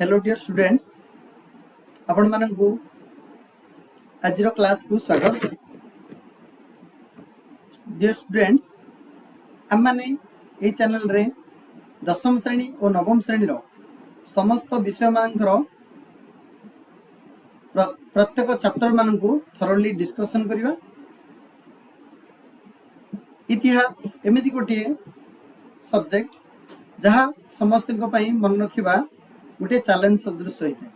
Hello dear students, आपण मानकु आज class को स्वागत। डियर स्टूडेंट्स, आम माने ए चैनल रे दशम श्रेणी और नवम श्रेणी रो समस्त विषय मानकर प्रत्येक चैप्टर मानकु थरोली डिस्कशन करिवा। इतिहास एमिति गोटे सब्जेक्ट जहाँ समस्त मन रखा गोटे चैलेंज सदृश होता है।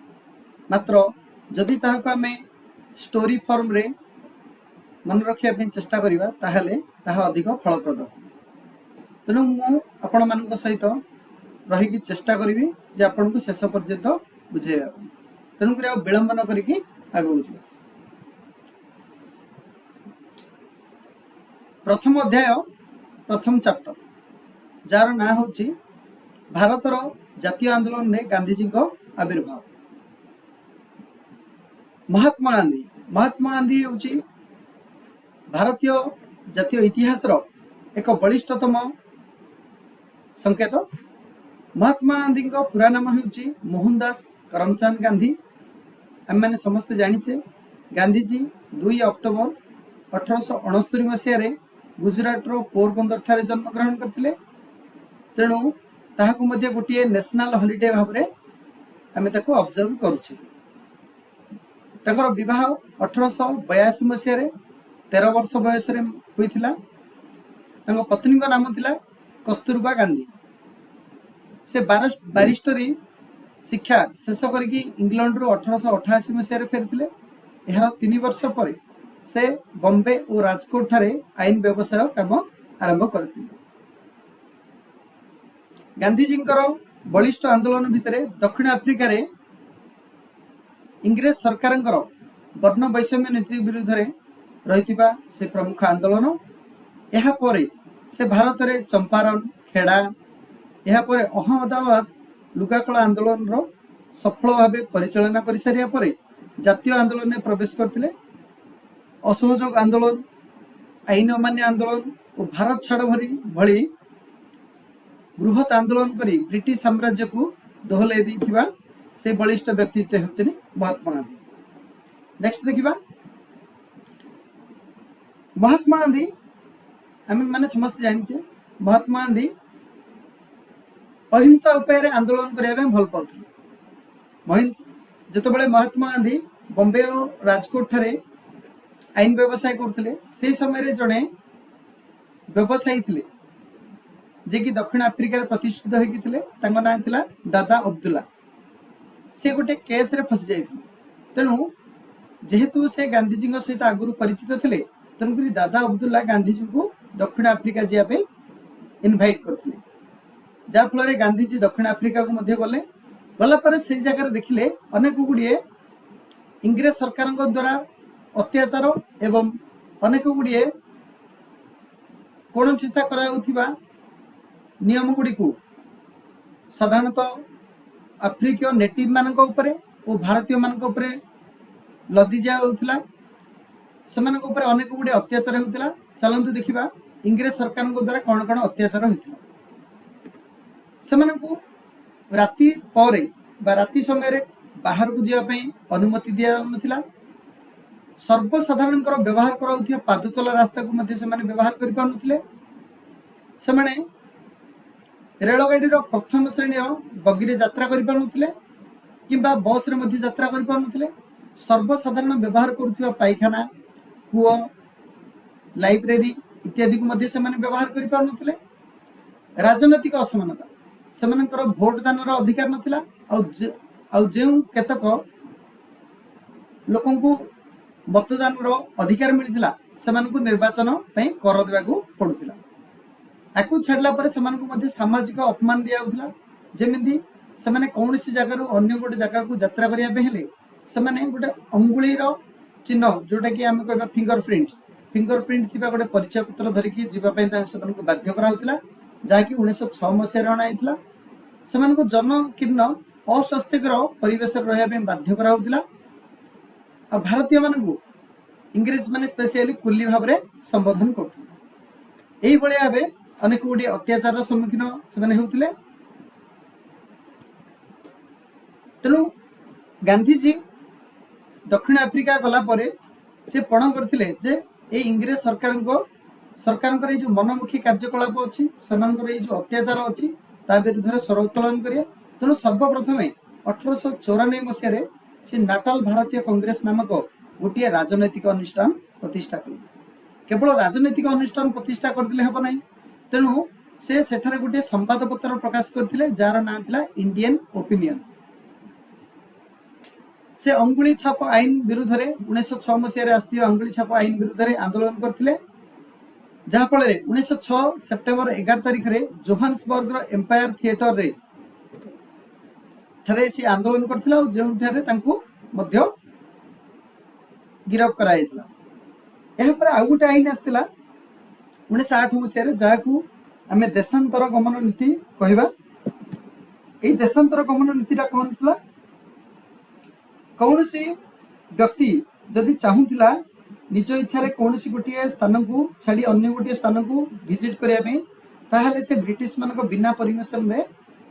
मात्र जदि ताहाको आमे स्टोरी फॉर्म रे मन रखिया चेष्टा करिबा ताहले ताहा अधिक फलप्रद। तेणु मु आपण मानक सहित रही चेष्टा करी जे आपण को शेष पर्यंत बुझे। तेणुक विलंब न करिकी आगु जा। प्रथम अध्याय प्रथम चैप्टर जार ना होची भारतर जातीय आंदोलन में गांधीजी को आविर्भाव। महात्मा गांधी होची भारतीय जातीय इतिहास रो एक बलिष्ठतम संकेत। महात्मा गांधी को पूरा नाम होची मोहनदास करमचंद गांधी। आम मैंने समस्त जानिचे गांधीजी 2 अक्टोबर 1869 मसीह गुजरात रो पोरबंदर ठारे जन्म ग्रहण करथिले। तेणु ताहाकु मध्ये गोटे नेशनल हॉलिडे भाव में आम ताको ऑब्जर्व करूछे। ताकर विवाह 1882 मसीह 13 वर्ष बयस होइथिला। तांको पत्नी का नाम थिला कस्तूरबा गांधी। से बारिस्टरी शिक्षा शेष करके इंग्लैंड रो 1888 मसीह फेरथिले। एहार 3 वर्ष पर से बॉम्बे और राजकोट ठारे आईन व्यवसाय काम आरंभ करथिले। गांधीजी बलिष्ठ आंदोलन भितर दक्षिण आफ्रिका रे इंग्रेज सरकार वर्ण वैषम्य नीति विरुद्ध रही से प्रमुख आंदोलन। यह पर से भारत में चंपारण खेड़ा यापर अहमदाबाद लुगाकला आंदोलन रो सफल भाव परिचालना कर सारिया पर जातीय आंदोलन में प्रवेश करते। असहयोग आंदोलन, आईन अमान्य आंदोलन और भारत छाड़ भली बृहत आंदोलन करी ब्रिटिश साम्राज्य को दोहलाई देथिबा से बलिष्ठ व्यक्तित्व होचनि महात्मा गांधी। नेक्स्ट देखिबा महात्मा गांधी। आम माने समस्त जानिचे महात्मा गांधी अहिंसा उपाय आंदोलन करने भल पाउथिले। जितेबाला महात्मा गांधी बॉम्बे और राजकोट ठारे आईन व्यवसाय करथिले से समय जड़े व्यवसायी थिले जे कि दक्षिण आफ्रिका प्रतिष्ठित होइकिथिले। तांको नाम थिला दादा अब्दुल्ला। से गोटे केस रे फसी जाइथिले। तेणु जेहेतु से गांधीजी सहित आगुरी परिचित थिले तेणुकरी दादा अब्दुल्ला गांधीजी को दक्षिण आफ्रिका जाया पे इनवाइट करथिले। जा फल गांधीजी दक्षिण आफ्रिका को मध्य गले। गला पर से जगह देखिले अनेक गुड़िए इंग्रेज सरकार द्वारा अत्याचार एवं अनेक गुड़िए कोण ठिसा करा नियम गुड़ी को साधारणतः आफ्रिकीय नेटिव मानक उपरे और भारतीय मानक उपरे लदी जाउथिला। सेमानक उपरे अनेक गुड़े अत्याचार होतिला। चलंतु देखिबा इंग्रेज सरकार द्वारा कौन कौन अत्याचार होतिला। सेमानकु राति परे बा राति समय बाहर को जावाई अनुमति दिया नथिला। सर्वसाधारण व्यवहार कराउथिया पादचला रास्ता को मध्य सेमाने व्यवहार करि पानुथिले। सेमाने रेलगाड़ी प्रथम श्रेणी बगी यात्रा करि पानुथिले किंबा बस रे मध्य यात्रा करि पानुथिले। सर्वसाधारण व्यवहार करुथिया पायखाना, कूओ, लाइब्रेरी इत्यादि को मध्य सेमाने व्यवहार करि पानुथिले। राजनैतिक असमानता सेमानकर भोट दान अधिकार नथिला। जो केतक लोकंकु मतदान अधिकार मिलता सेमानकु निर्वाचन पई कर देबाकू पड़ुथिला। आकु छाड़ला पर सेमानकु मध्ये सामाजिक अपमान दिया होथिला। जेमिति सेमाने कौनसी जगह अन्य गोटे जगह को यात्रा करिया पे हेले सेमाने गोटे अंगुली चिन्ह जोटा कि आम कहबा फिंगर प्रिंट थिबा गोटे परिचय पत्र धरिकी जीवा पे सेमानकु बाध्य करा होथिला। जाकि 1906 मसीह अणाइथिला। सेमानकु जनकीर्ण अस्वास्थ्यकर परिवेश रहिया पे बाध्य करा होथिला। आ भारतीय मानकु इंग्रेज माने स्पेशली कुली भाव में संबोधन करथिले। एही भलिया भाबे अनेक गुडी अत्याचार सम्मुखीन सेमाने होथिले। तेणु गांधीजी दक्षिण आफ्रिका गला परे से पण करथिले जे ए इंग्रेज सरकार जो मनमुखी कार्यकलाप अच्छी से जो अत्याचार अच्छी ता विरुद्ध स्वर उत्तोलन करिया। तेणु सर्वप्रथम 1894 मसीह से नाटाल भारतीय कांग्रेस नामक गोटे राजनैतिक अनुष्ठान प्रतिष्ठा कले। केवल राजनैतिक अनुष्ठान प्रतिष्ठा करते हम ना, तेणु से सेठारे गोटे संवादपत्र प्रकाश करते जार ना था इंडियन ओपिनियन। से अंगुली छाप आईन विरुद्ध 1906 मसीह आसथिबा अंगुली छाप आईन विरुद्ध आंदोलन करते, जहाँफल 1906 सेप्टेम्बर 11 तारिख रे जोहान्सबर्गर एम्पायर थिएटर रे ठारे से आंदोलन करथिला जो ठारे गिरफ कराइथिला। एहा पर आउ गोटे आईन आसथिला 1908 मसीह जहां आमे देशांतर गमन नीति कहबा। एई देशांतर गमन नीतिटा कोन थिला, कौनसी व्यक्ति जदि चाहूला निज इच्छा कौनसी गोटे स्थान को छाड़ी अन्य गोटे स्थान को विजिट करने ताहले से ब्रिटिश मान बिना परमिशन रे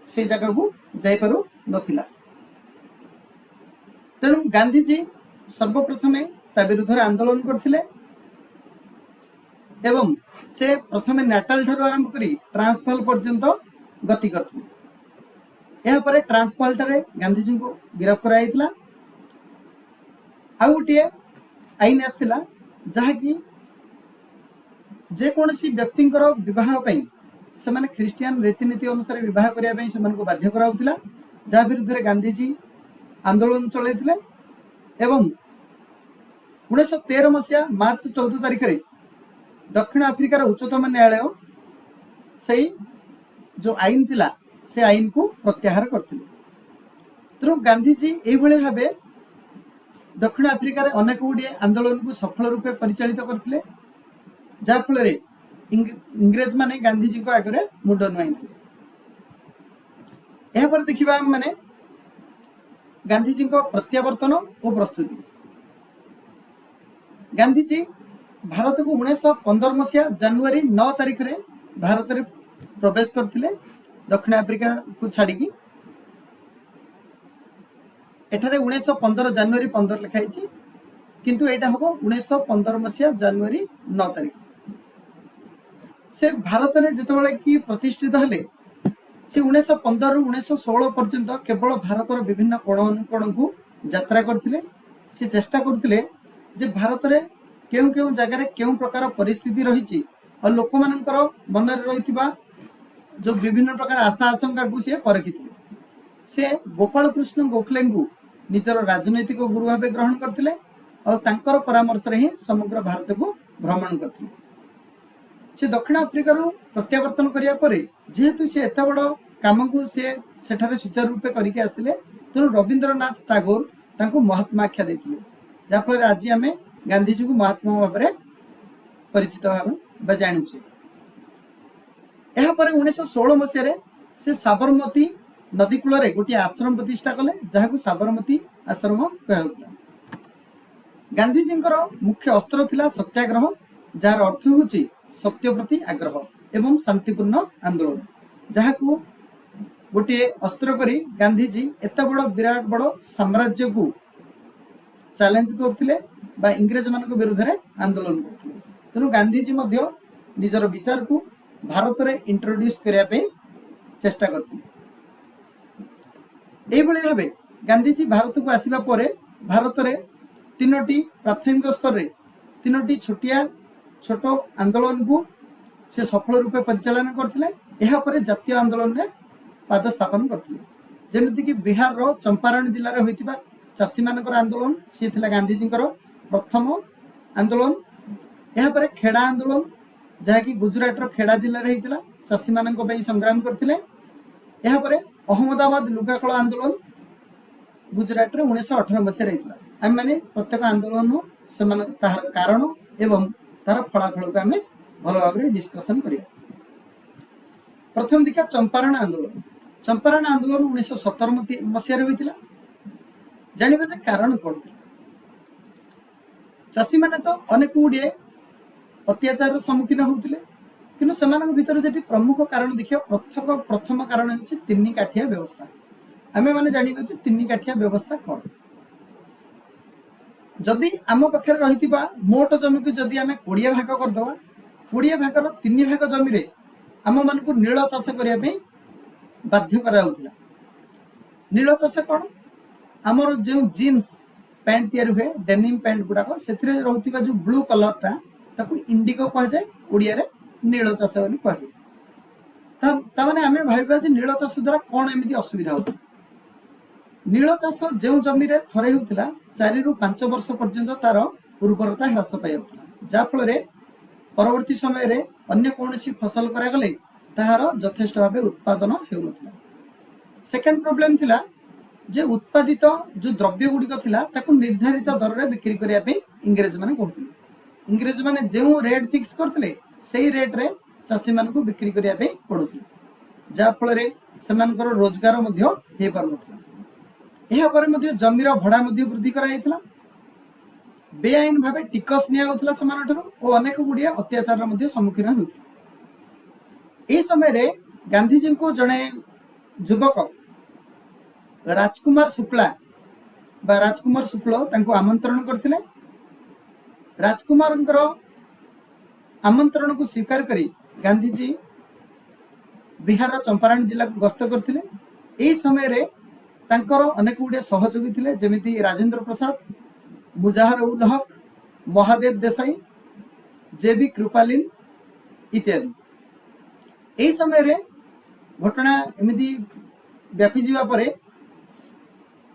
से जगह को जाई पारु नथिला। तेणु गांधीजी सर्वप्रथम ता विरुद्ध आंदोलन करथिले एवं से प्रथमे नाटाल ठारू आरंभ करी ट्रांसवाल पर्यंत गति करथिले। एहा परे ट्रांसवाल ठारे गांधीजी को गिरफ्त कराइथिला। आउ गोटे आईन आसला जहाँकि जेकोसी व्यक्ति बहुत से ख्रीस्टियान रीतिनीति अनुसार बहुत करने से बाध्य कराउथिला, जहाँ विरुद्ध गांधीजी आंदोलन चलते। एवं 1913 मसीहा मार्च 14 तारिख रे दक्षिण आफ्रिकार उच्चतम न्यायालय से जो आईन थिला से आईन को प्रत्याहार करथिले। तेणु गांधीजी एभली भावे दक्षिण आफ्रिकार अनेक गुड़िए आंदोलन को सफल रूपे परिचालित करथिले, जहाँफल इंग्रेज माने गांधीजी को आगे मुंड नुआई। यह पर देखिबा माने गांधीजी को प्रत्यावर्तन और प्रस्तुति। गांधीजी भारत को 1915 मसीहा जनवरी 9 तारिख रे भारत रे प्रवेश करथिले दक्षिण आफ्रिका को छाड़ी। एठारे 1915 जनवरी 15 लिखाई, किंतु एटा हम 1915 मसीहा जनवरी 9 तारिख से भारत में जितेबाला कि प्रतिष्ठित हेले से 1915 रु 1916 पर्यंत केवल भारत विभिन्न कोण अनुकोण को यात्रा करथिले। से चेष्टा करथिले जे भारत में केउ केउ जगह केउ प्रकार परिस्थिति रही और लोक मानकर मन में रही जो विभिन्न प्रकार आशा आशंका को सी परखिथिले। से गोपाल कृष्ण गोखले को निजर राजनैतिक गुरु भाव ग्रहण करथिले और तांकर परामर्श रे ही समग्र भारत को भ्रमण करथिले। से दक्षिण आफ्रिका प्रत्यावर्तन करिया परे जेहेतु से एत बड़ काम को से सेठारे सुचारू रूपे करके आसथिले, तेणु रवींद्रनाथ टागोर तांको महात्मा आख्या देथिले, जाफल आज आम गांधीजी को महात्मा भाव में परिचित भाव जानुचे। यह पर 1916 मसीह से साबरमती नदी कूल गोटे आश्रम प्रतिष्ठा कले, जहाँ को साबरमती आश्रम कहला। गांधीजी मुख्य अस्त्र थिला सत्याग्रह, जार अर्थ होची सत्य प्रति आग्रह एवं शांतिपूर्ण आंदोलन, जहाँ को गोटे अस्त्र करी गांधीजी एत बड़ विराट बड़ साम्राज्य को चैलेंज करथिले बा इंग्रेज मान विरुद्ध रे आंदोलन करथिले। तेणु गांधीजी मध्य निजर विचार को भारत में इंट्रोड्यूस करने चेष्टा करथिले। एभली भावे गांधीजी भारत को आसिबा परे भारत में तीनोटी प्राथमिक स्तर में तीनोटी छोट आंदोलन को से सफल रूपे परिचालन करथिले। एहा परे जातीय आंदोलन में पाद स्थापन करथिले, जेमिति कि बिहार रो चंपारण जिल्ला रे होइतिबा चासी मानकर आंदोलन से थिला गांधीजी प्रथम आंदोलन। एहा परे खेड़ा आंदोलन, जहाँ कि गुजरात रो खेड़ा जिल्ला रे होइतिला, चासी मानक पई संग्राम करथिले। एहा परे अहमदाबाद लुगाकल आंदोलन गुजरात रे 1918 मसीह रहितला। आम माने प्रत्येक आंदोलन से तार कारण एवं तार फलाफल को आम भल भाव में डिस्कसन करिया। प्रथम देखा चंपारण आंदोलन। चंपारण आंदोलन 1917 मसीह होइतिला। जानिबा जे कारण कोन थिला। चासी माने तो अनेक गुड़िए अत्याचार सम्मुखीन होउतिले, किंतु सेमानक भितर जेटी प्रमुख कारण देखियो प्रथम कारण होछि 3 काठिया व्यवस्था। आमे माने जानिबे जे तीन काठिया व्यवस्था कोन जदि आम पाखे रही मोट जमी को जदि आम 20 भाग करदे 20 भागर 3 भाग जमी आम मान नील चाष करने बाध्य करा नील चाष कौन आमर जो जीन्स पैंट तैयारी हुए डेनिम पैंट गुड़ाक से रोकवा जो ब्लू कलरटा ताकू इंडिगो कहुए ओडिया रे नील चाष बोली कहुए माने आमे भाबा जे नील चाष द्वारा कौन एमती असुविधा होता नील चाष जो जमी रे थरे होता 4 रु 5 वर्ष पर्यंत तार उर्वरता ह्रास पाई जाफल परवर्ती समय रे अन्य कौनसी फसल करागले ताहार यथेष्ट भाव उत्पादन हेउनथिला सेकेंड प्रॉब्लम थिला जे उत्पादित जो द्रव्य गुड़िक थिला ताकू निर्धारित दर रे बिक्री करिया पे इंग्रेज माने कहउथिले इंग्रेज माने जो रेट फिक्स करथिले सेही रेट रे चासी मान को बिक्री करिया पे पड़ुथिला जाफल रे सेमानकर रोजगार मध्य हे पारनथिला एहा परे मध्य जमीर भड़ा मध्य वृद्धि कराइथिला बेआईन भाव टिकस नियाउथिला समानठरो ओ अनेक गुड़िया अत्याचार मध्य सम्मुखीन होथिला ए समय रे गांधी जी को जने युवक राजकुमार शुक्ला बा राजकुमार शुक्ल तांको आमंत्रण करथिले राजकुमारंकर आमंत्रण को स्वीकार करी गांधी जी बिहार चंपारण जिला को गस्त करथिले ए समय रे तांकर अनेक गुड़िया सहयोगी थिले जेमिति राजेंद्र प्रसाद मुजाहर उल हक महादेव देसाई जेबी कृपालीन इत्यादि एही समय रे घटना एमिति व्यापी जीवा परे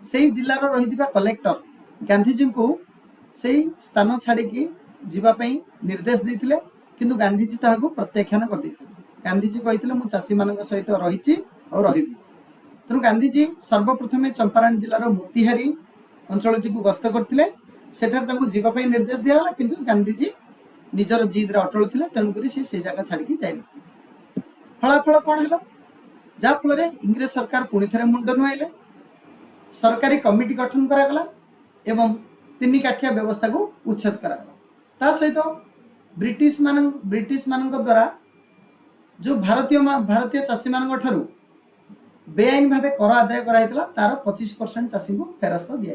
सेही जिल्लार रहिथिबा कलेक्टर गांधी जी को सेही स्थान छाड़ी की जीवा पई निर्देश देथिले किंतु गांधी जी ताहाको प्रत्याख्यान कर देथिले गांधी जी कहिथिले मु चासी मानक सहित रहिछि और रहिबि तेणु गांधी जी सर्वप्रथमे चंपारण जिल्लार मोतिहारी अंचलटी को गस्त करथिले सेठार तांको जीवा पई निर्देश दियाला किंतु गांधी जी निजर जिद रे अटल थिले तेणु करी से जागा छाड़ी की जाय फलाफल कौन है जा फल इंग्रेज सरकार पुणी थे मुंड नुआइले सरकारी कमिटी गठन करागला एवं तीन काठिया व्यवस्था को उच्छेद करागला सहित ब्रिटिश मान द्वारा जो भारतीय चाषी मान ठारू बेआईन भाव कर आदाय कराइतला तार 25% चाषी को फेरस्त दिया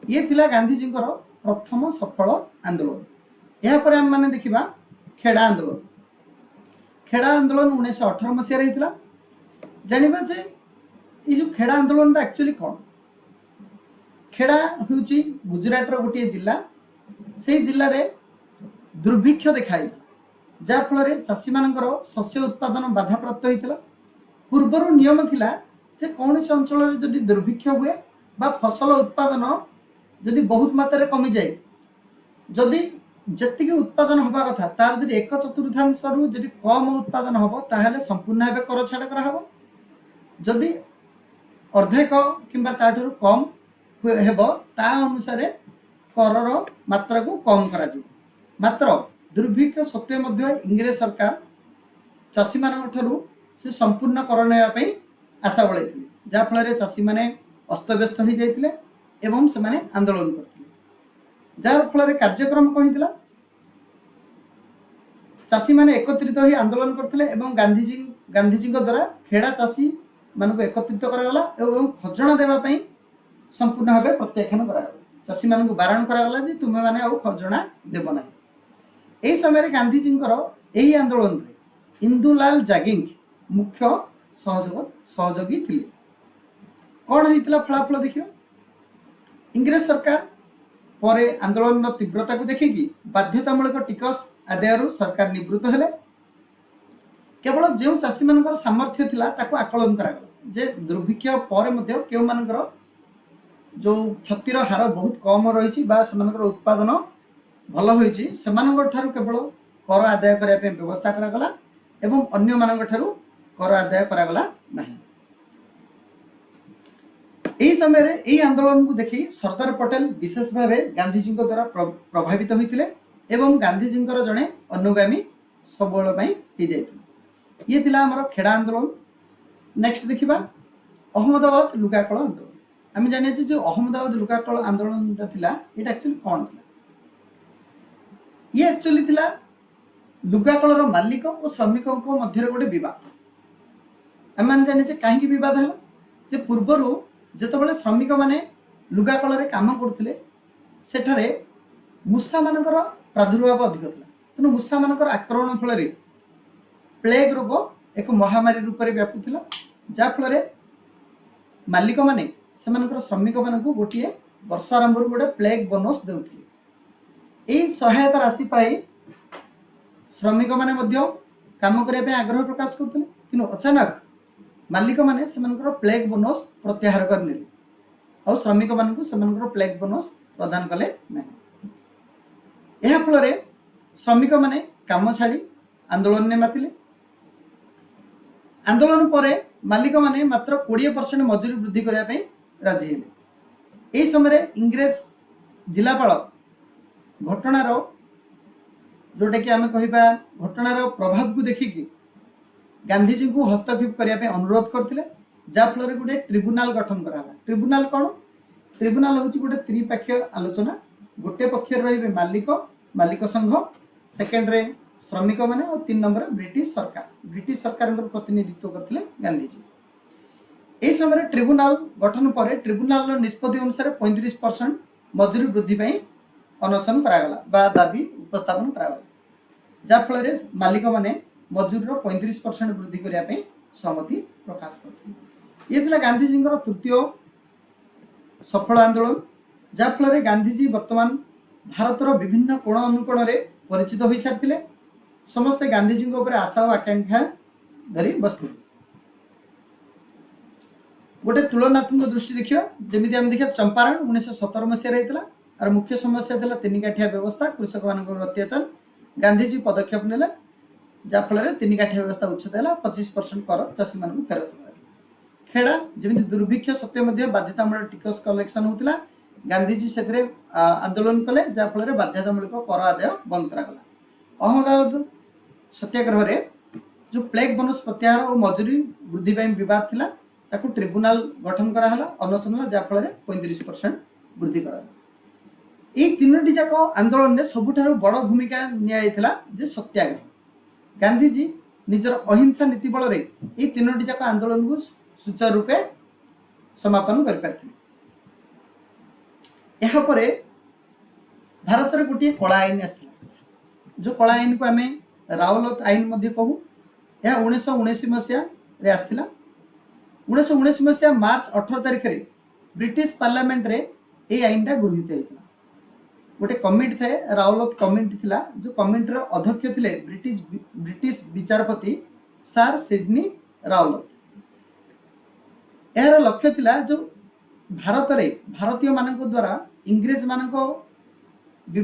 ये थिला गांधी जी प्रथम सफल आंदोलन यह पर हम माने देखिबा खेड़ा आंदोलन 1918 मसीह रही जानिबा जे ये जो खेड़ा आंदोलन एक्चुअली कौन खेड़ा होउची गुजरात रो गोटे जिला से जिले में दुर्भिक्ष देखाई जा फल चाषी मानकर शस्य उत्पादन बाधा प्राप्त होता पूर्वर नियम थिला जे कौन से अंचल जदि दुर्भिक्ष हुए बा फसल उत्पादन जदि बहुत मात्रा कमी जाए जदि जति उत्पादन हवा कथा तार जदि 1/4 रु जदि कम उत्पादन हम ताहले संपूर्ण भाव कर छाड़ करा जदि अर्धेक किंबा ताठू कम हेब ता अनुसार करर मात्रा को कम करा मात्र दुर्भिक्ष सत्वे मध्य इंग्रेज सरकार चाषी मान से संपूर्ण कर नापी आशा बढ़ाई जहाँ फल चाषी मैंने अस्तव्यस्त हो जाते एवं से माने आंदोलन करते जार फल कार्यक्रम कही चाषी मैंने एकत्रित हो आंदोलन करते गांधीजी द्वारा खेड़ा चाषी मान को एकत्रित करागला एवं खजणा देवाई संपूर्ण भाव प्रत्याख्यान करागला चाषी मान को बारण करागला जे तुमे माने आउ खजणा देव ना यही समय गांधीजी यही आंदोलन में इंदुलाल जागिंग मुख्य सहयोगी थे कौन होता फलाफल देखिए इंग्रेज सरकार पर आंदोलन तीव्रता को देखिकी बाध्यतामूलक टिकस आदाय सरकार निवृत्त हेले केवल जो चाषी मान सामर्थ्य थिला ताको आकलन करागला जे दुर्भिक्ष पर केउ मानकर जो क्षतिर हार बहुत कम रही उत्पादन भल होइछि सेमानक ठारू केवल कर आदाय करने व्यवस्था करागला एवं अन्य मानक ठारू कर आदाय करागला नहीं यही समय रे यही आंदोलन को देखी सरदार पटेल विशेष भाव गांधीजी द्वारा प्रभावित होते एवं गांधीजी जड़े अनुगामी सबुबल हो ये थिला हमर खेड़ा आंदोलन नेक्स्ट देखिबा अहमदाबाद लुगाकल आंदोलन आम जाने जो अहमदाबाद लुगाकल आंदोलन थिला एटा एक्चुअली कौन थिला ये एक्चुअली थिला लुगाकल मालिक और श्रमिकों मध्य गोटे बद आम जाने कहीं बद है जे पूर्वर जेतेबेले श्रमिक माने लुगा कଳରେ काम କରୁଥିଲେ सेठारे मूषा मानकर प्रादुर्भाव अधिक था तेणु मूषा मानकर आक्रमण फल प्लेग रोग एक महामारी रूप में व्यापुला जाफल मालिक माने सेमानकर श्रमिक मानक गोटे वर्ष आरंभ गोटे प्लेग बोनस देउथिले एई सहायता राशि पाई श्रमिक माने मध्य काम करने आग्रह प्रकाश करते कि अचानक मालिक माने सेमानकर प्लेग बोनस प्रत्याहार करने और श्रमिक मानक सेमानकर प्लेग बोनस प्रदान कले नहीं फल श्रमिक माने काम छाड़ी आंदोलन में मातिले आंदोलन पर मालिक माने मात्र 20% मजूरी वृद्धि करने राजी हेले यही समय इंग्रेज जिलापाल घटनार जोटा कि आम कह घटनार प्रभाव को देखिकी गांधीजी को हस्तक्षेप करने अनुरोध करते जहाँफल गोटे ट्रिब्यूनाल गठन करा ट्रिब्यूनाल कौन ट्रिब्यूनाल हूँ गोटे त्रिपाक्षीय आलोचना गोटे पक्ष रे मालिक संघ सेकेंड रे श्रमिक माने और 3 नंबर ब्रिटिश सरकार प्रतिनिधित्व करते गांधीजी यही समय ट्रिब्यूनाल गठन पर ट्रिब्यूनाल निष्पत्ति अनुसार 35% मजूरी वृद्धि पर अनशन करागला दाबी उपस्थापन करागला जहाँफल मालिक माने मजूरी 35% वृद्धि करने सहमति प्रकाश करते ये गांधीजी तृतीय सफल आंदोलन जहाँफल गांधीजी वर्तमान भारतर विभिन्न कोण अनुकोण में परिचित हो सारी समस्ते गांधीजी आशा और आकांक्षा धरी बसते गोटे तुलनात्मक दृष्टि देखिए जमी आम देखिए चंपारण 1917 मसीह और मुख्य समस्या था 3 काठिया व्यवस्था कृषक मान अत्याचार गांधीजी पदक्षेप ने जहाँफल 3 काठिया व्यवस्था उच्छेद है 25% कर चाषी मान फेरस्त खेड़ा जमी दुर्भिक्ष सत्य बाध्यतामूलक टिकस कलेक्शन होता गांधीजी से आंदोलन कले जहाँफल बाध्यतामूलक कर आदाय बंद करागला अहमदाबाद सत्याग्रह रे जो प्लेग बोनस प्रत्याहार और मजूरी वृद्धि बद थिला ताकू ट्रिब्यूनाल गठन कराला अनशन जहाँफल 35% वृद्धि कराला ये 3टी जाक आंदोलन में सबुठारु बड़ भूमिका निया जे सत्याग्रह गांधीजी निजर अहिंसा नीति बल ये 3टी जाक आंदोलन को सुचारू रूपे समापन कर भारत में गोटे कला आईन आसला जो कला आईन को आम रावलत आईन कहू यह 1979 मसीह आसला 1979 मसीहा मार्च 18 तारिख रे ब्रिटिश पार्लियामेंट रे ये आईनटा गृहीत होता गोटे कमिटी थे रावलत कमिटी थिला जो कमिटीर अध्यक्ष थे ब्रिटिश विचारपति सर सिडनी रावलत यार लक्ष्य थिला जो भारत रे भारतीय मानक द्वारा इंग्रेज मानक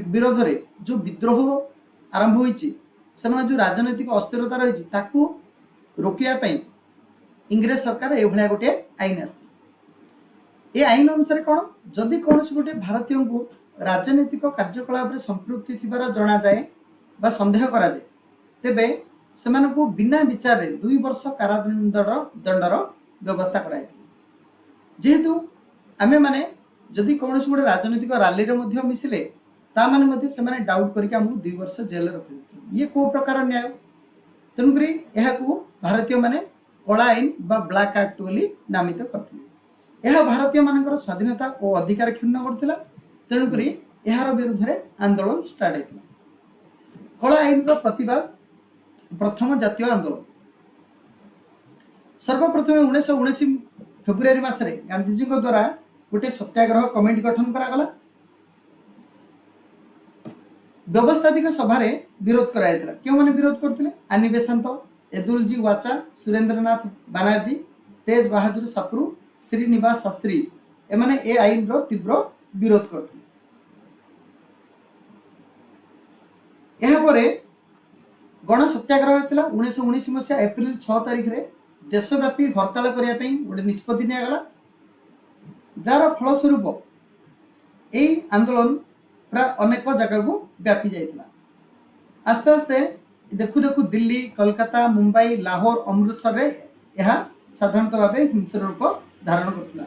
विरोध रे जो विद्रोह आरंभ होईची से जो राजनैतिक अस्थिरता रही ताकू रोकिया पई इंग्रेज सरकार ए भलिया गोटे आईन आसती ए आईन अनुसार कौन जदि कौन गोटे भारतीय को राजनैतिक कार्यकलाप संपृक्ति थिबार जना जाए बा संदेह करा जाए तेबे सेमान को बिना विचार 2 वर्ष कारादंडर व्यवस्था कराई जेहेतु आमे माने जदि कौन गोटे राजनैतिक रैली रे मिसिले ता माने से डाउट करके हमको 2 वर्ष जेल रखी ये को प्रकार न्याय तेणुक भारतीय माने कला आईन बा ब्लैक एक्ट बोली नामित करते यह भारतीय मानकर स्वाधीनता और अधिकार क्षुण्ण करथिला तेणुक यार विरुद्ध में आंदोलन स्टार्ट होता कला आईन प्रतिवाद प्रथम जातीय आंदोलन सर्वप्रथम 1979 फेब्रुआरी मासरे गांधीजी द्वारा गोटे सत्याग्रह कमिटी गठन करागला व्यवस्थापिक सभा विरोध कराइला क्यों माने विरोध करथिले आनी बेसांत एदुलजी वाचा सुरेंद्रनाथ बानर्जी तेज बहादुर सप्रू श्रीनिवास शास्त्री एमाने ए आईन रो तीव्र विरोध करथिले यहाँ पर गण सत्याग्रह आसला 1919 मसीहा एप्रिल 6 तारिख रे देशव्यापी हड़ताल करने गोटे निष्पत्ति निगला जार फलस्वरूप यही आंदोलन प्राय अनेक जगह को व्यापी जाइए आस्ते आस्ते देखु देखु दिल्ली कोलकाता मुंबई लाहौर अमृतसर रे यह साधारणतः भाव हिंसर रूप धारण करता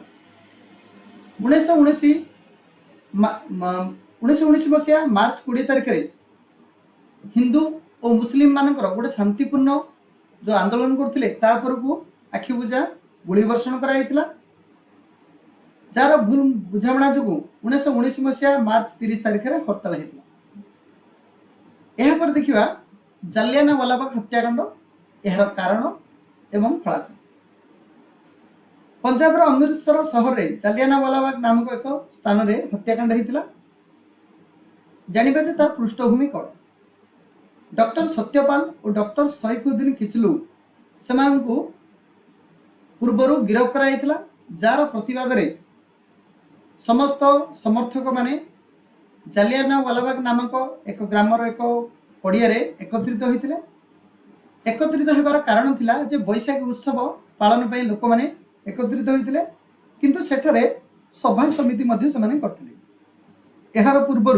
1919 मसीहा मार्च 20 तारिख रे हिंदू और मुस्लिम मानकर गोटे शांतिपूर्ण जो आंदोलन करते को आखि बुझा गुली वर्षण कराइला जार भूल बुझामणा जो 1919 मसीहा मार्च 30 तारिख में हड़ताल होता। यह देखा जालियाना वालाबाग हत्याकांड यार कारण एवं फलाफल। पंजाब अमृतसर सहर में जालियाना वालाबाग नामक एक स्थान में हत्याकांड होता। जानिबा जे तार पृष्ठभूमि कौन। डॉक्टर सत्यपाल और डॉक्टर सैफुद्दीन किचलू से पूर्वर गिरफ्त कराइला, जार प्रतिवाद रे समस्त समर्थक माने जालियाना वालाबाग नामक एक ग्रामर एक पड़िया एकत्रित होते। एकत्रित होबार कारण थिला जे बैशाखी उत्सव पालन पे लोक मैंने एकत्रित होते, किंतु सेठरे सभा समिति मध्य से माने करथिले। एहार पूर्वर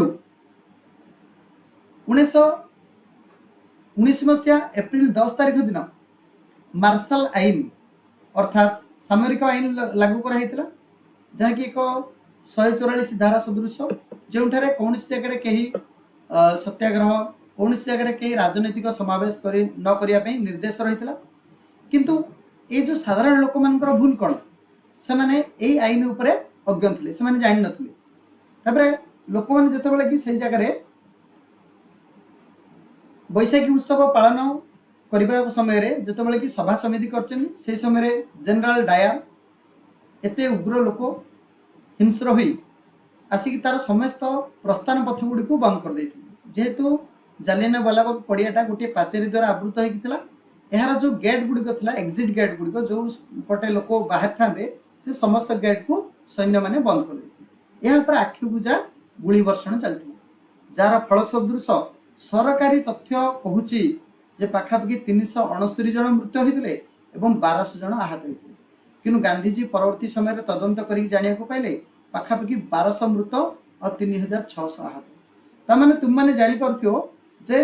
1919 मसीहा एप्रिल 10 तारिख दिन मार्शल आईन अर्थात सामरिक आईन लागू कराइला, जहाँकि एक 144 धारा सदृश जो कौन जगह कहीं सत्याग्रह कौन जगह कहीं राजनैतिक समावेश न करने निर्देश रही है। किंतु ये जो साधारण लोक मानकर भूल कौन, से माने यही आईन उपरे अज्ञ थे, से जान नथिले। लोक मैंने जिते कि से जगह बैशाखी उत्सव पालन करने समय जिते कि सभा समिति कर समय जनरल डायर एते उग्र लोक हिंस्र हुई आसिक तार समस्त प्रस्थान पथ गुड़ी को बंद कर देते, जेहेतु जालियाना वालाबाग पड़ियाटा गोटे पाचेरी द्वारा आवृत होता। यार जो गेट गुड़िक था एक्जिट गेट गुड़िक जो पटे लोक बाहर था से समस्त गेट को सैन्य मैंने बंद कर देते। यह आखि बुझा गुली वर्षण चलता, जार फल सदृश सरकारी तथ्य कहूँ जे पाखापाखि 369 जन मृत्यु होते और 1200 जन आहत होते। किंतु गांधीजी परवर्ती समय तदंत कर जाना पाइले पाखापाखि 1200 मृत और 3600 आहत। तमाने तुम मैंने जापर जे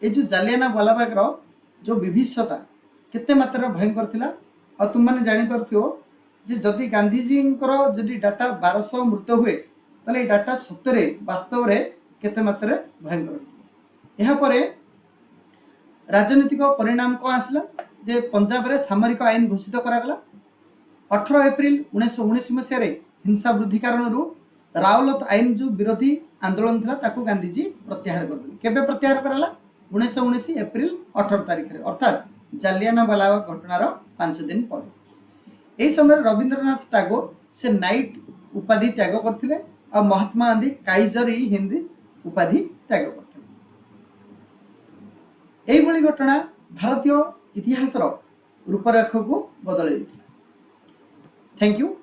ये जो जालियाना वालाबाग जो विभत्सता केते मात्रा भयंकर थिला, और तुम मैंने जापर जे जदि गांधीजी जदि डाटा 1200 मृत्यु हुए ताले डाटा सतरे वास्तव में केते मात्रा भयंकर। यापर राजनीतिक परिणाम कौन आसला जे पंजाब रे सामरिक आईन घोषित करागला। 18 एप्रिल 1919 मसीह हिंसा वृद्धि कारण रावलत आईन जो विरोधी आंदोलन था ताकू गांधीजी प्रत्याहार करदेले। केबे प्रत्याहार कराला? 1919 एप्रिल 18 तारिख रे, अर्थात जालियाना वालाबाग घटनार 5 दिन पर। यही समय रविंद्रनाथ टैगोर से नाइट उपाधि त्याग करथिले और महात्मा गांधी काइजर ई हिंद उपाधि त्याग करथिले। एही भली घटना भारतीय इतिहास रूपरेख को बदल देथिला। Thank you.